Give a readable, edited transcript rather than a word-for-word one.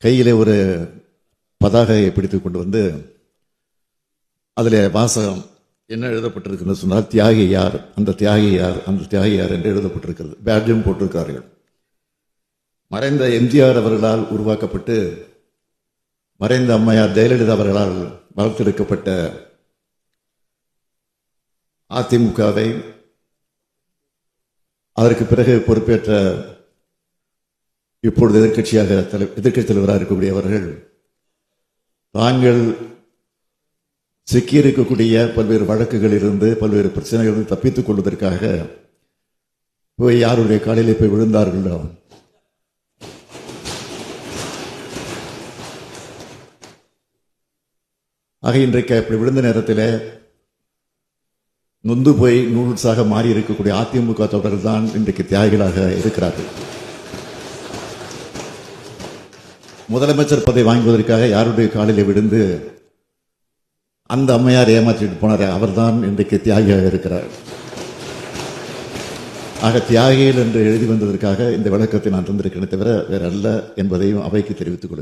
கையிலே ஒரு பதாகையை பிடித்து கொண்டு வந்து அதில் வாசகம் என்ன எழுதப்பட்டிருக்குன்னு சொன்னால், தியாகி யார், அந்த தியாகி யார், அந்த தியாகி யார் என்று எழுதப்பட்டிருக்கிறது. பேட்ஜும் போட்டிருக்கிறார்கள். மறைந்த எம்ஜிஆர் அவர்களால் உருவாக்கப்பட்டு மறைந்த அம்மையார் ஜெயலலிதா அவர்களால் வளர்த்தெடுக்கப்பட்ட அதிமுகவை அதற்கு பிறகு பொறுப்பேற்ற இப்பொழுது எதிர்க்கட்சி தலைவராக இருக்கக்கூடியவர்கள் தாங்கள் சிக்கியிருக்கக்கூடிய பல்வேறு வழக்குகளில் இருந்து பல்வேறு பிரச்சனைகளிலிருந்து தப்பித்துக் கொள்வதற்காக போய் யாருடைய காலையிலே போய் விழுந்தார்களோ ஆக இன்றைக்கு அப்படி விழுந்த நேரத்தில் நொந்து போய் நூல்ஸாக மாறி இருக்கக்கூடிய அதிமுக தொடர்கள் தான் இன்றைக்கு தியாகிகளாக இருக்கிறார்கள். முதலமைச்சர் பதவி வாங்குவதற்காக யாருடைய காலிலே விழுந்து அந்த அம்மையார் ஏமாற்றிட்டு போனார், அவர்தான் இன்றைக்கு தியாகியாக இருக்கிறார். ஆக தியாகிகள் என்று எழுதி வந்ததற்காக இந்த விளக்கத்தை நான் தந்திருக்கிறேன் தவிர வேற அல்ல என்பதையும் அவைக்கு தெரிவித்துக் கொள்கிறேன்.